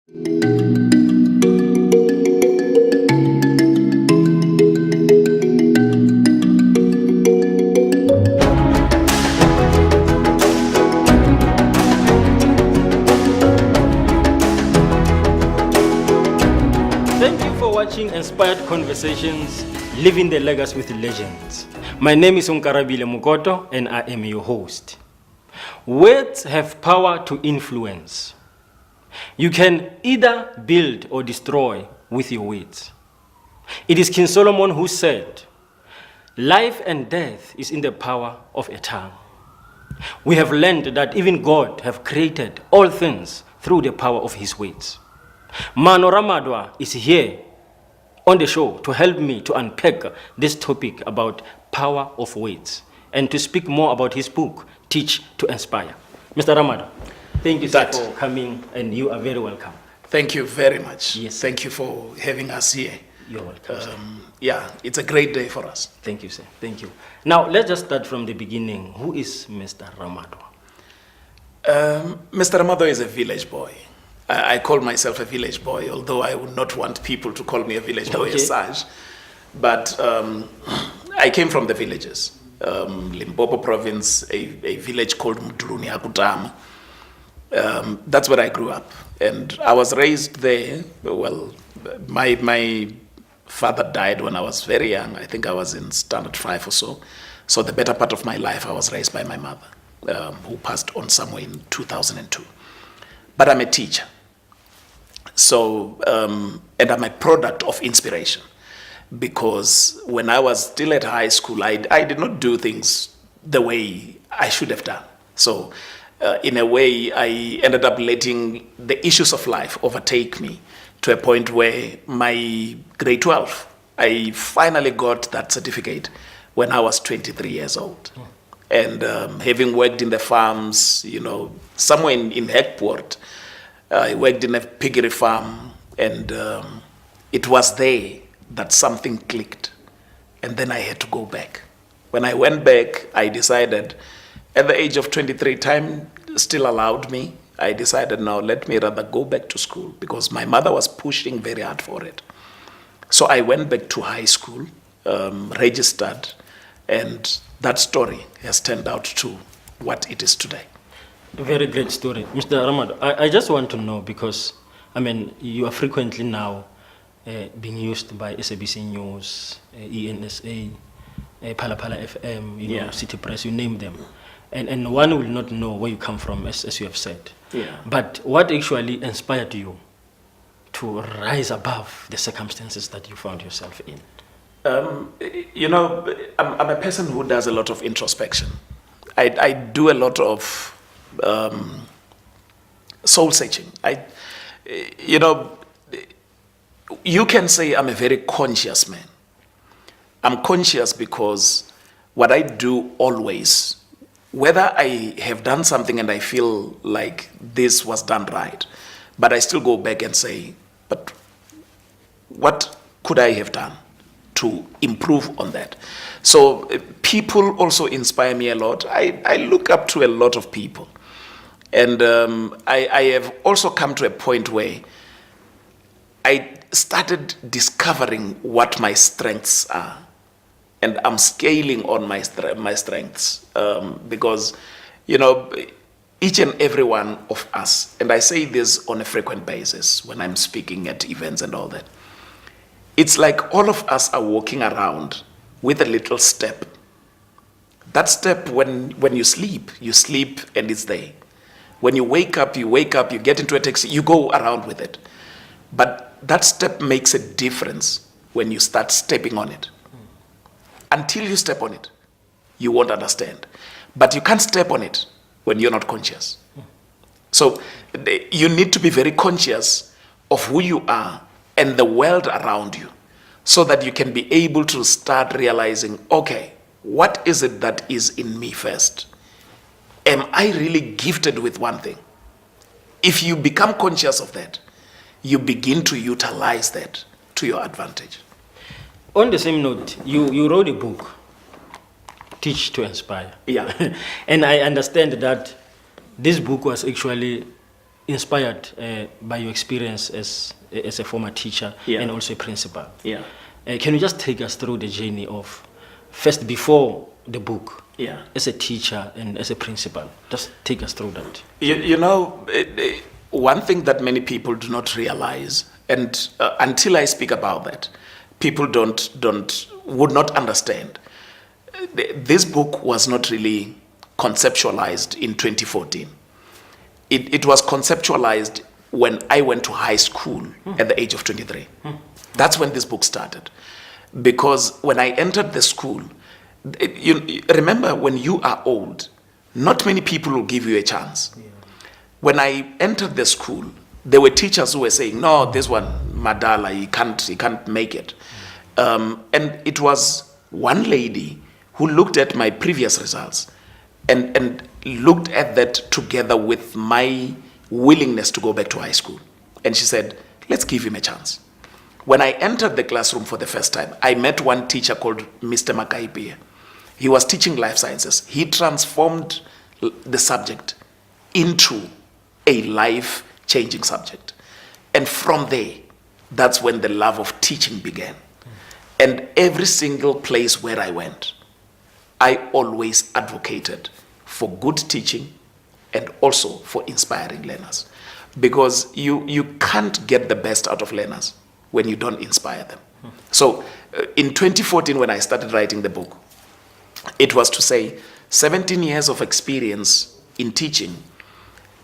Thank you for watching Inspired Conversations, Living the Legacy with Legends. My name is Unkarabile Mukoto and I am your host. Words have power to influence. You can either build or destroy with your words. It is King Solomon who said, "Life and death is in the power of a tongue." We have learned that even God have created all things through the power of his words. Maano Ramadwa is here on the show to help me to unpack this topic about power of words and to speak more about his book, Teach to Inspire. Mr. Ramadwa, thank you sir, for coming, and you are very welcome. Thank you very much. Yes. Thank you for having us here. You're welcome, sir. Yeah, it's a great day for us. Thank you, sir. Thank you. Now, let's just start from the beginning. Who is Mr. Ramadwa? Mr. Ramadwa is a village boy. I call myself a village boy, although I would not want people to call me a village boy as such. But I came from the villages. Limpopo province, a village called Mdluni Akutama. That's where I grew up. And I was raised there. Well, my father died when I was very young. I think I was in standard 5 or so. So the better part of my life, I was raised by my mother, who passed on somewhere in 2002. But I'm a teacher. So, and I'm a product of inspiration. Because when I was still at high school, I did not do things the way I should have done. So, in a way, I ended up letting the issues of life overtake me to a point where my grade 12, I finally got that certificate when I was 23 years old. And having worked in the farms, you know, somewhere in Hekport, I worked in a piggery farm, and it was there that something clicked. And then I had to go back. When I went back, I decided, at the age of 23, time still allowed me. I decided, no, let me rather go back to school, because my mother was pushing very hard for it. So I went back to high school, registered, and that story has turned out to what it is today. A very great story. Mr. Ramadwa, I just want to know, because, I mean, you are frequently now being used by SABC News, ENSA, Palapala FM, you know, City Press, you name them. And one will not know where you come from, as you have said. Yeah. But what actually inspired you to rise above the circumstances that you found yourself in? You know, I'm a person who does a lot of introspection. I do a lot of soul searching. You know, you can say I'm a very conscious man. I'm conscious because what I do always, whether I have done something and I feel like this was done right, but I still go back and say, but what could I have done to improve on that? So people also inspire me a lot. I look up to a lot of people. And I have also come to a point where I started discovering what my strengths are. And I'm scaling on my strengths because, you know, each and every one of us, and I say this on a frequent basis when I'm speaking at events and all that, it's like all of us are walking around with a little step. That step, when you sleep and it's there. When you wake up, you get into a taxi, you go around with it. But that step makes a difference when you start stepping on it. Until you step on it, you won't understand. But you can't step on it when you're not conscious. So you need to be very conscious of who you are and the world around you, so that you can be able to start realizing, okay, what is it that is in me first? Am I really gifted with one thing? If you become conscious of that, you begin to utilize that to your advantage. On the same note, you wrote a book, Teach to Inspire. Yeah. And I understand that this book was actually inspired by your experience as a former teacher and also a principal. Yeah. Can you just take us through the journey of first before the book? Yeah. As a teacher and as a principal, just take us through that. You know, one thing that many people do not realize, and until I speak about that, people would not understand. This book was not really conceptualized in 2014. It was conceptualized when I went to high school at the age of 23. That's when this book started. Because when I entered the school, you remember, when you are old, not many people will give you a chance. Yeah. When I entered the school, there were teachers who were saying, no, this one, Madala, he can't make it. And it was one lady who looked at my previous results and looked at that together with my willingness to go back to high school. And she said, let's give him a chance. When I entered the classroom for the first time, I met one teacher called Mr. Makaipia. He was teaching life sciences. He transformed the subject into a life-changing subject. And from there, that's when the love of teaching began. And every single place where I went, I always advocated for good teaching and also for inspiring learners. Because you can't get the best out of learners when you don't inspire them. So in 2014, when I started writing the book, it was to say 17 years of experience in teaching.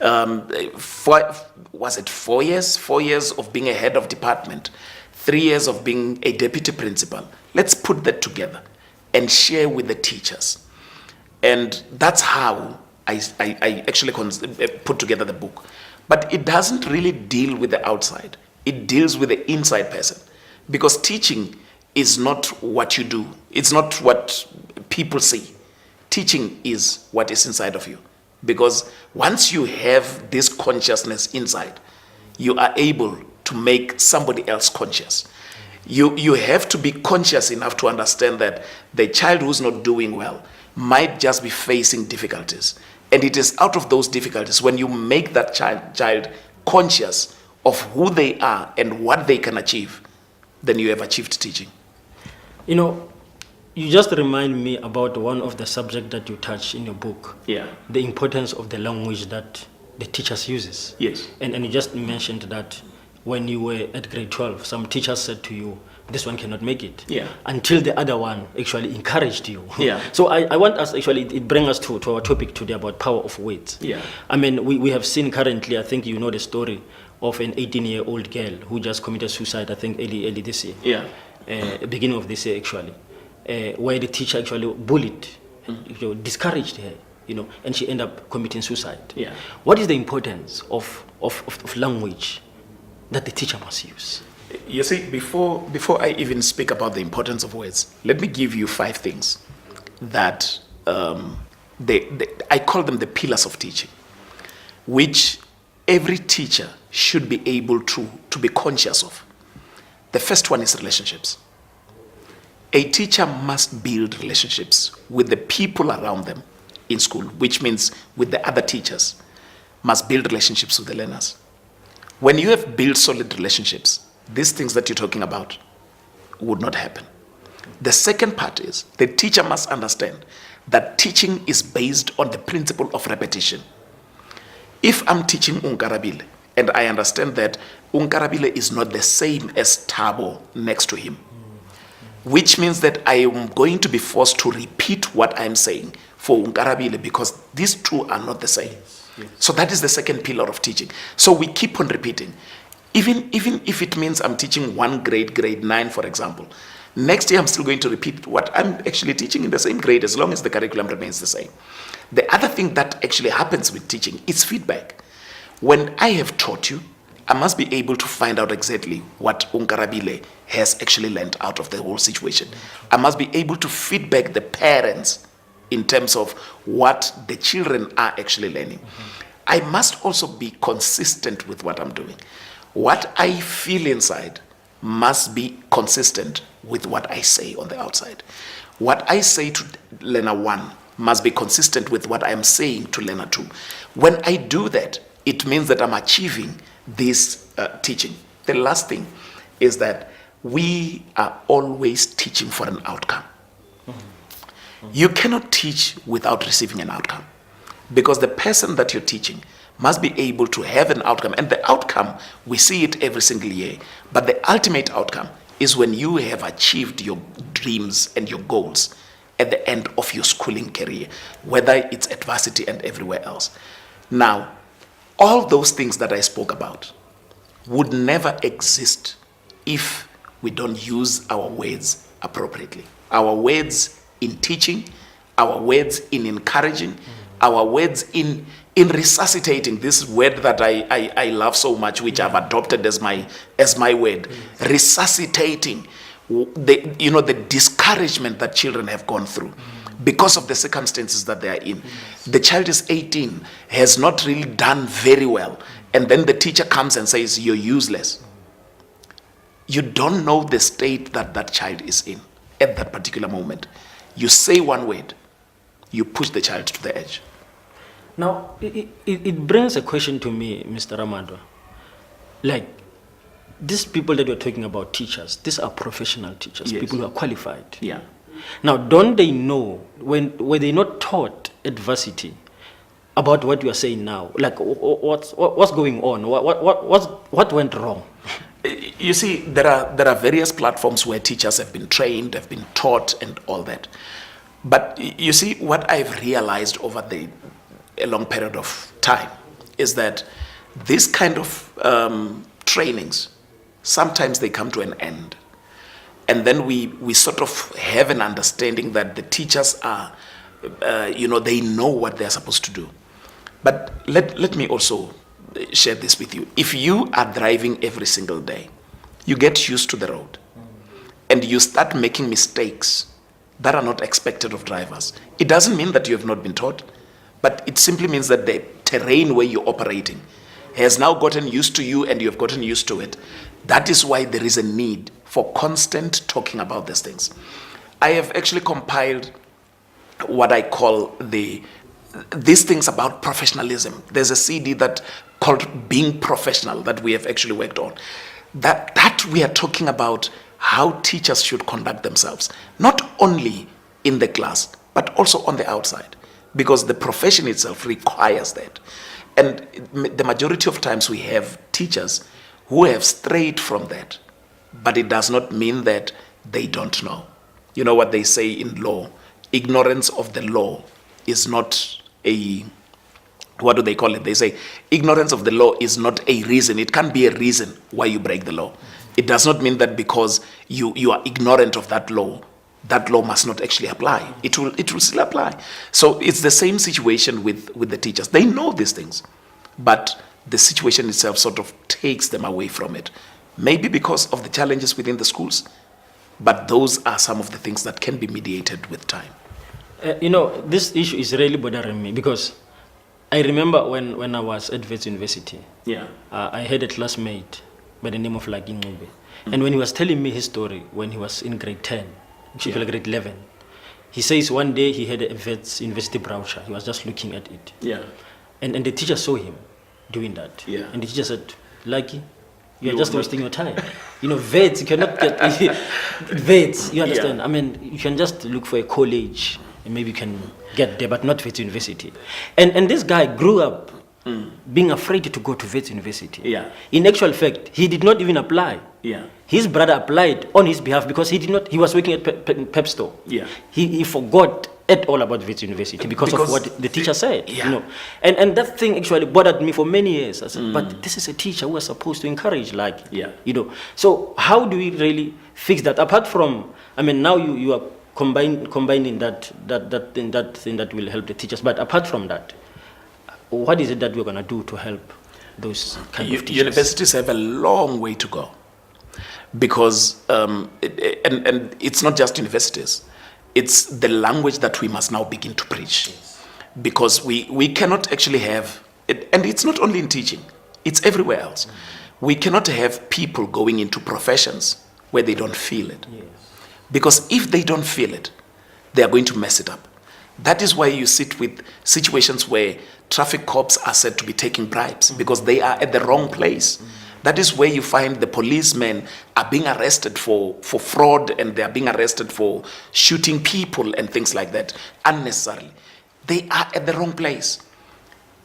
Was it 4 years? 4 years of being a head of department, 3 years of being a deputy principal. Let's put that together and share with the teachers. And that's how I actually put together the book. But it doesn't really deal with the outside. It deals with the inside person. Because teaching is not what you do. It's not what people see. Teaching is what is inside of you. Because once you have this consciousness inside, you are able to make somebody else conscious. You have to be conscious enough to understand that the child who's not doing well might just be facing difficulties. And it is out of those difficulties, when you make that child conscious of who they are and what they can achieve, then you have achieved teaching. You know, you just remind me about one of the subjects that you touch in your book. Yeah. The importance of the language that the teachers uses. Yes. And you just mentioned that when you were at grade 12, some teachers said to you, this one cannot make it. Yeah. Until the other one actually encouraged you. Yeah. So I want us, actually, it brings us to our topic today about power of words. Yeah. I mean, we have seen currently, I think you know the story of an 18-year-old girl who just committed suicide, I think early this year. Yeah. Beginning of this year, actually. Where the teacher actually bullied, discouraged her, and she ended up committing suicide. Yeah. What is the importance of language that the teacher must use? You see, before I even speak about the importance of words, let me give you 5 things that I call them the pillars of teaching, which every teacher should be able to be conscious of. The first one is relationships. A teacher must build relationships with the people around them in school, which means with the other teachers, must build relationships with the learners. When you have built solid relationships, these things that you're talking about would not happen. The second part is the teacher must understand that teaching is based on the principle of repetition. If I'm teaching Unkarabile and I understand that Unkarabile is not the same as Thabo next to him, which means that I am going to be forced to repeat what I'm saying for Unkarabile because these two are not the same. Yes. So that is the second pillar of teaching. So we keep on repeating. Even if it means I'm teaching one grade 9, for example, next year I'm still going to repeat what I'm actually teaching in the same grade as long as the curriculum remains the same. The other thing that actually happens with teaching is feedback. When I have taught you, I must be able to find out exactly what Unkarabile has actually learned out of the whole situation. I must be able to feedback the parents in terms of what the children are actually learning. I must also be consistent with what I'm doing. What I feel inside must be consistent with what I say on the outside. What I say to learner 1 must be consistent with what I am saying to learner 2. When I do that, it means that I'm achieving this teaching. The last thing is that we are always teaching for an outcome. You cannot teach without receiving an outcome, because the person that you're teaching must be able to have an outcome. And the outcome, we see it every single year, but the ultimate outcome is when you have achieved your dreams and your goals at the end of your schooling career, whether it's at varsity and everywhere else. Now, all those things that I spoke about would never exist if we don't use our words appropriately. Our words in teaching, our words in encouraging, our words in resuscitating, this word that I love so much, which I've adopted as my word, resuscitating the discouragement that children have gone through because of the circumstances that they are in. The child is 18, has not really done very well, and then the teacher comes and says, you're useless. You don't know the state that that child is in at that particular moment. You say one word, you push the child to the edge. Now, it brings a question to me, Mr. Ramadwa. Like, these people that you're talking about, teachers, these are professional teachers, Yes. people who are qualified. Yeah. Now, don't they know, were they not taught at varsity about what you are saying now? Like, what's going on? What went wrong? You see, there are various platforms where teachers have been trained, have been taught, and all that. But you see, what I've realized over a long period of time is that this kind of trainings, sometimes they come to an end. And then we sort of have an understanding that the teachers are, they know what they're supposed to do. But let me also share this with you. If you are driving every single day, you get used to the road, and you start making mistakes that are not expected of drivers. It doesn't mean that you have not been taught, but it simply means that the terrain where you're operating has now gotten used to you, and you have gotten used to it. That is why there is a need for constant talking about these things. I have actually compiled what I call these things about professionalism. There's a CD that called Being Professional that we have actually worked on. That we are talking about how teachers should conduct themselves, not only in the class, but also on the outside, because the profession itself requires that. And the majority of times we have teachers who have strayed from that, but it does not mean that they don't know. You know what they say in law, ignorance of the law is not what do they call it? They say ignorance of the law is not a reason. It can't be a reason why you break the law. It does not mean that because you are ignorant of that law must not actually apply. It will still apply. So it's the same situation with the teachers. They know these things, but the situation itself sort of takes them away from it. Maybe because of the challenges within the schools, but those are some of the things that can be mediated with time. This issue is really bothering me because I remember when I was at Wits University, I had a classmate by the name of Lagi Ngube. And when he was telling me his story when he was in grade 10, actually grade 11, he says one day he had a Wits University brochure. He was just looking at it. And the teacher saw him doing that. And the teacher said, Lagi, you're just wasting your time. Wits, you cannot get Wits, you understand? I mean, you can just look for a college and maybe you can get there, but not Wits University. And this guy grew up being afraid to go to Wits University. In actual fact, he did not even apply. His brother applied on his behalf because he was working at Pep Store. He forgot at all about Wits University because of what the teacher said. And that thing actually bothered me for many years. I said, but this is a teacher who was supposed to encourage, So how do we really fix that? Apart from, now you are combining that thing that will help the teachers. But apart from that, what is it that we're going to do to help those kind of teachers? Universities have a long way to go, because and it's not just universities, it's the language that we must now begin to preach. Because we cannot actually have it, and it's not only in teaching, it's everywhere else. We cannot have people going into professions where they don't feel it. Because if they don't feel it, they are going to mess it up. That is why you sit with situations where traffic cops are said to be taking bribes because they are at the wrong place. That is where you find the policemen are being arrested for fraud, and they are being arrested for shooting people and things like that unnecessarily. They are at the wrong place.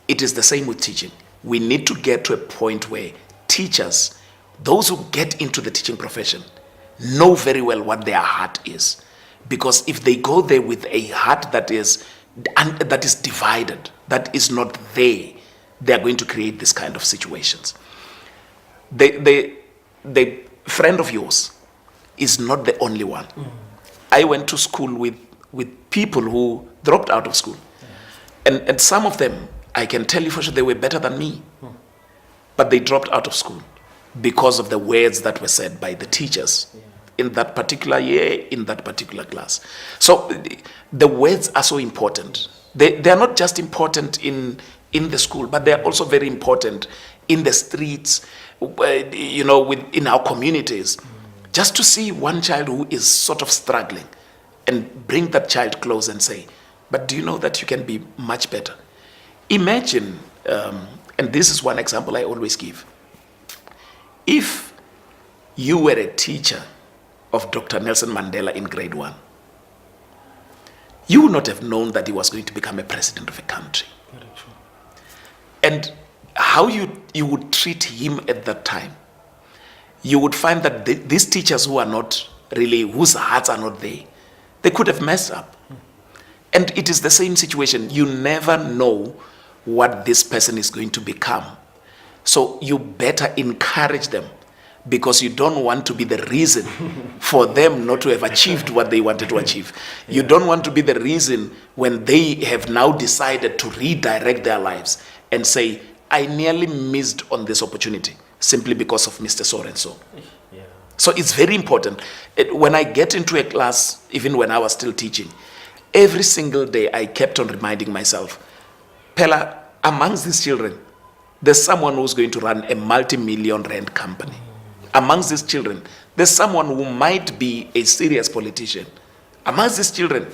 It is the same with teaching. We need to get to a point where teachers, those who get into the teaching profession, know very well what their heart is. Because if they go there with a heart that is divided, that is not there, they are going to create this kind of situations. The friend of yours is not the only one. I went to school with people who dropped out of school. And some of them, I can tell you for sure, they were better than me. But they dropped out of school because of the words that were said by the teachers in that particular year, in that particular class. So the words are so important. They are not just important in the school, but they are also very important in the streets, in our communities. Just to see one child who is sort of struggling and bring that child close and say, but do you know that you can be much better? Imagine, and this is one example I always give. If you were a teacher of Dr. Nelson Mandela in grade 1, you would not have known that he was going to become a president of a country. Very true. And how you would treat him at that time, you would find that these teachers who are not really, whose hearts are not there, they could have messed up. And it is the same situation. You never know what this person is going to become. So you better encourage them, because you don't want to be the reason for them not to have achieved what they wanted to achieve. You don't want to be the reason when they have now decided to redirect their lives and say, I nearly missed on this opportunity simply because of Mr. So-and-so. Yeah. So it's very important. When I get into a class, even when I was still teaching, every single day I kept on reminding myself, Pella, amongst these children, there's someone who's going to run a multi-million rand company. Amongst these children, there's someone who might be a serious politician. Amongst these children,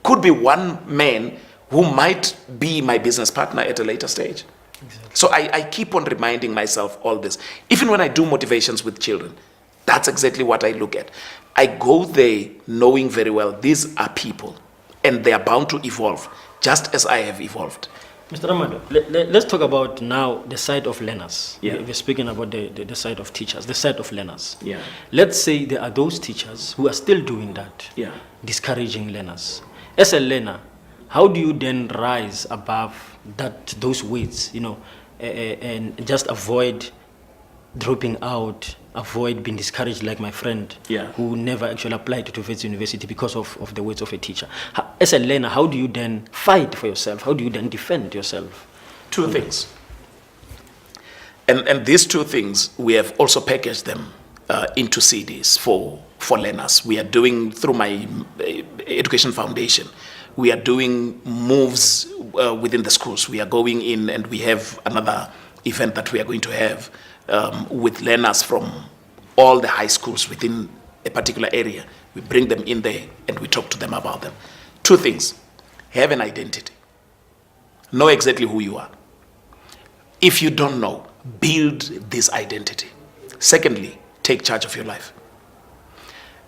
could be one man who might be my business partner at a later stage. Exactly. So I keep on reminding myself all this. Even when I do motivations with children, that's exactly what I look at. I go there knowing very well these are people and they are bound to evolve just as I have evolved. Mr. Ramadwa, let's talk about now the side of learners. Yeah. We're speaking about the side of teachers, the side of learners. Yeah. Let's say there are those teachers who are still doing that, Yeah. discouraging learners. As a learner, how do you then rise above those weights, and just avoid dropping out, avoid being discouraged like my friend who never actually applied to Wits University because of the words of a teacher? As a learner, how do you then fight for yourself? How do you then defend yourself? Two things. And these two things, we have also packaged them into CDs for learners. We are doing, through my education foundation, we are doing moves within the schools. We are going in and we have another event that we are going to have with learners from all the high schools within a particular area. We bring them in there and we talk to them about them. Two things. Have an identity. Know exactly who you are. If you don't know, build this identity. Secondly, take charge of your life.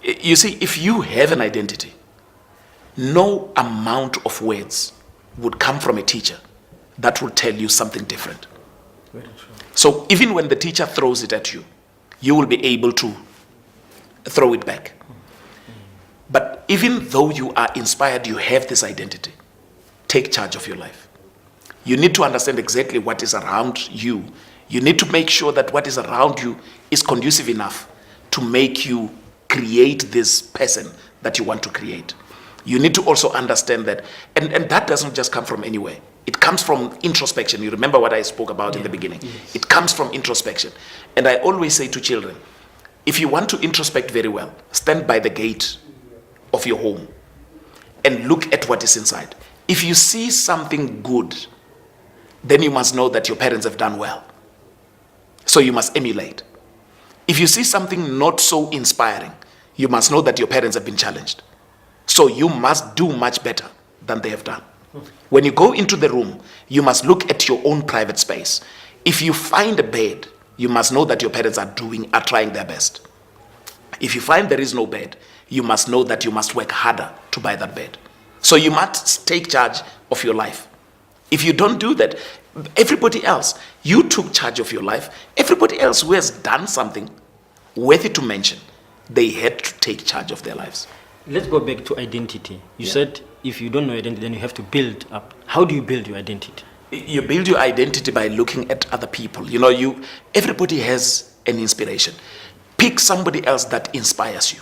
You see, if you have an identity, no amount of words would come from a teacher that will tell you something different. Very true. So even when the teacher throws it at you, you will be able to throw it back. But even though you are inspired, you have this identity, take charge of your life. You need to understand exactly what is around you. You need to make sure that what is around you is conducive enough to make you create this person that you want to create. You need to also understand that, and that doesn't just come from anywhere. It comes from introspection. You remember what I spoke about in the beginning. Yes. It comes from introspection. And I always say to children, if you want to introspect very well, stand by the gate of your home and look at what is inside. If you see something good, then you must know that your parents have done well. So you must emulate. If you see something not so inspiring, you must know that your parents have been challenged. So you must do much better than they have done. When you go into the room, you must look at your own private space. If you find a bed, you must know that your parents are trying their best. If you find there is no bed, you must know that you must work harder to buy that bed. So you must take charge of your life. If you don't do that, everybody else, you took charge of your life. Everybody else who has done something worthy to mention, they had to take charge of their lives. Let's go back to identity. You said if you don't know identity, then you have to build up. How do you build your identity? You build your identity by looking at other people. Everybody has an inspiration. Pick somebody else that inspires you.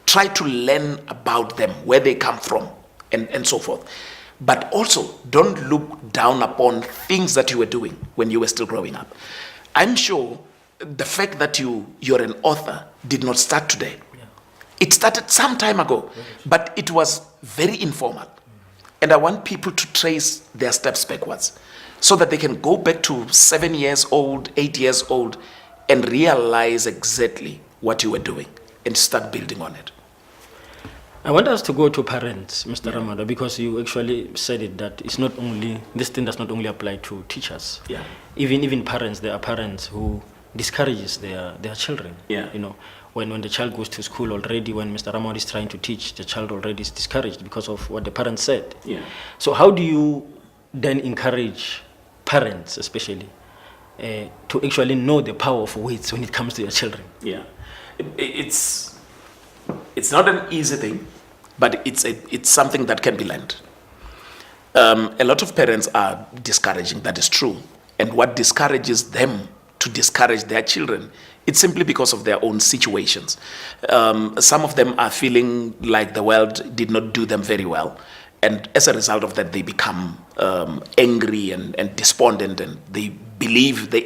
Try to learn about them, where they come from, and so forth. But also, don't look down upon things that you were doing when you were still growing up. I'm sure the fact that you're an author did not start today. Yeah. It started some time ago, but it was very informal. And I want people to trace their steps backwards so that they can go back to 7 years old, 8 years old, and realize exactly what you were doing and start building on it. I want us to go to parents, Mr. Ramadwa, because you actually said it that this thing does not only apply to teachers. Yeah. Even parents, there are parents who discourages their children. Yeah. When the child goes to school already, when Mr. Ramadwa is trying to teach, the child already is discouraged because of what the parents said. Yeah. So how do you then encourage parents, especially, to actually know the power of weights when it comes to your children? Yeah. It's not an easy thing, but it's something that can be learned. A lot of parents are discouraging, that is true. And what discourages them to discourage their children, it's simply because of their own situations. Some of them are feeling like the world did not do them very well. And as a result of that, they become angry and despondent, and they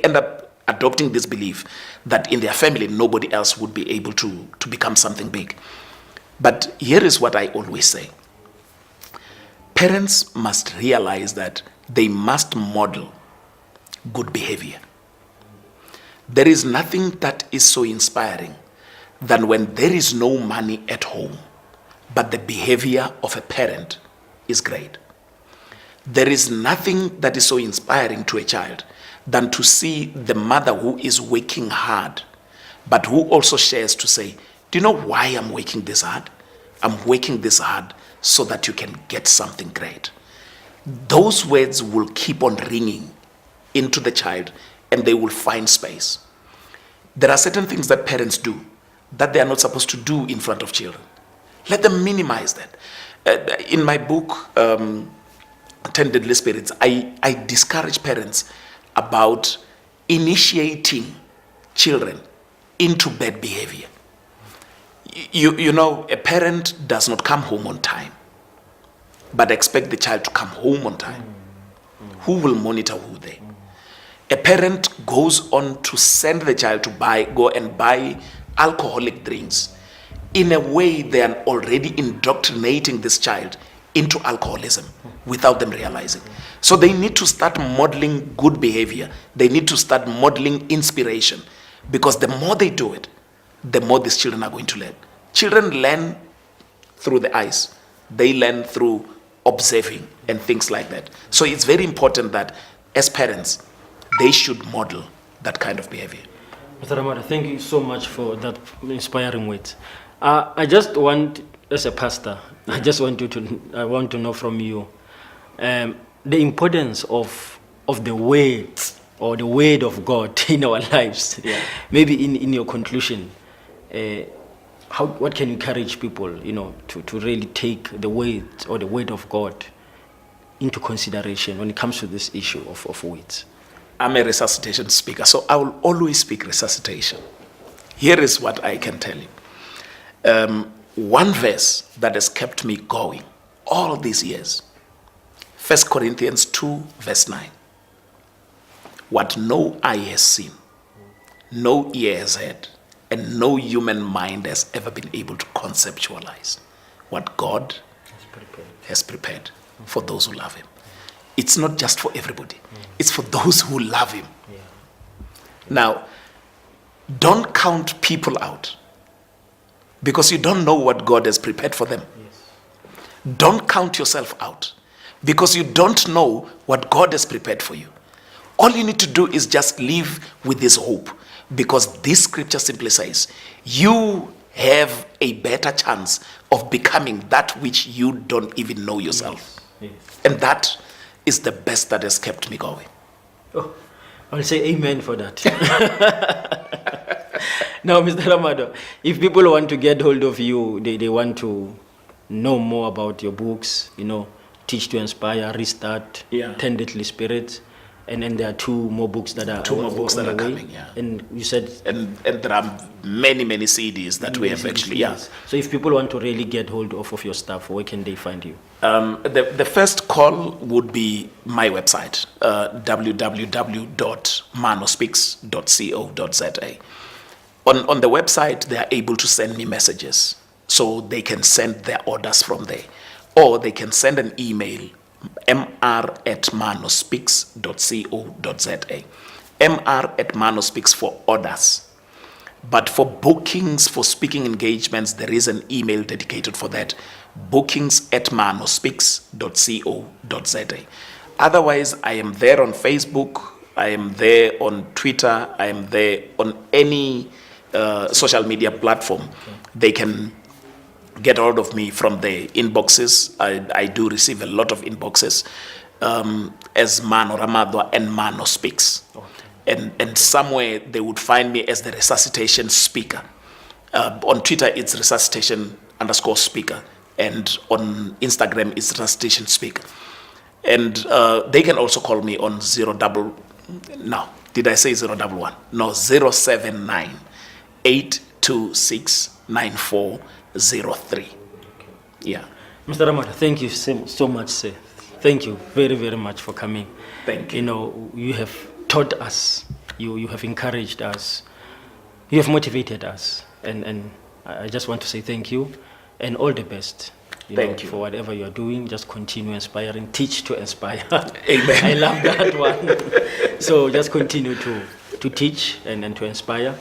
end up adopting this belief that in their family, nobody else would be able to become something big. But here is what I always say. Parents must realize that they must model good behavior. There is nothing that is so inspiring than when there is no money at home, but the behavior of a parent is great. There is nothing that is so inspiring to a child than to see the mother who is working hard, but who also shares to say, do you know why I'm working this hard? I'm working this hard so that you can get something great. Those words will keep on ringing into the child, and they will find space. There are certain things that parents do that they are not supposed to do in front of children. Let them minimize that. In my book, 10 Deadly Spirits, I discourage parents about initiating children into bad behavior. A parent does not come home on time, but expect the child to come home on time. Who will monitor who there? A parent goes on to send the child to go and buy alcoholic drinks. In a way, they are already indoctrinating this child into alcoholism without them realizing. So they need to start modeling good behavior. They need to start modeling inspiration, because the more they do it, the more these children are going to learn. Children learn through the eyes. They learn through observing and things like that. So it's very important that as parents, they should model that kind of behavior. Mr. Ramadwa, thank you so much for that inspiring words. I just want, as a pastor, I want to know from you the importance of the words or the word of God in our lives. Yeah. Maybe in your conclusion, what can you encourage people, to really take the words or the word of God into consideration when it comes to this issue of words? I'm a resuscitation speaker, so I will always speak resuscitation. Here is what I can tell you. One verse that has kept me going all these years, 1 Corinthians 2, verse 9. What no eye has seen, no ear has heard, and no human mind has ever been able to conceptualize what God has prepared for those who love Him. It's not just for everybody. It's for those who love Him. Yeah. Now, don't count people out, because you don't know what God has prepared for them. Yes. Don't count yourself out, because you don't know what God has prepared for you. All you need to do is just live with this hope, because this scripture simply says you have a better chance of becoming that which you don't even know yourself. Yes. And that is the best that has kept me going. Oh, I'll say amen for that. Now, Mr. Ramadwa, if people want to get hold of you, they want to know more about your books, Teach to Inspire, Restart, 10 Deadly Spirits, and then there are two more books that are coming, And you said... And there are many CDs that we have actually, So if people want to really get hold of your stuff, where can they find you? The first call would be my website, www.maanospeaks.co.za. On the website, they are able to send me messages, so they can send their orders from there. Or they can send an email, mr@maanospeaks.co.za. mr@maanospeaks for orders. But for bookings, for speaking engagements, there is an email dedicated for that, bookings@maanospeaks.co.za. Otherwise, I am there on Facebook, I am there on Twitter, I am there on any social media platform. They can get hold of me from the inboxes. I do receive a lot of inboxes as Maano Ramadwa and Maano Speaks. And somewhere they would find me as the resuscitation speaker. On Twitter, it's resuscitation_speaker. And on Instagram, it's resuscitation speaker. And they can also call me on 011. No, 079-826-9403. Yeah. Mr. Ramadwa, thank you so much, sir. Thank you very, very much for coming. Thank you. You have taught us, you have encouraged us, you have motivated us. And I just want to say thank you and all the best. Thank you. For whatever you are doing, just continue inspiring. Teach to inspire. Amen. I love that one. So just continue to teach and to inspire.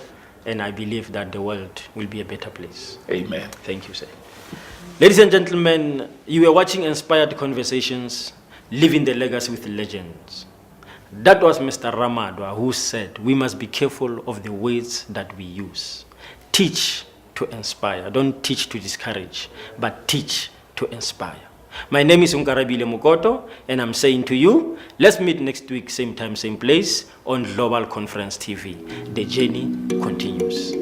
And I believe that the world will be a better place. Amen. Thank you, sir. Ladies and gentlemen, you are watching Inspired Conversations, Living the Legacy with Legends. That was Mr. Ramadwa, who said we must be careful of the words that we use. Teach to inspire. Don't teach to discourage, but teach to inspire. My name is Unkarabile Mukoto, and I'm saying to you, let's meet next week, same time, same place, on Global Conference TV. The journey continues.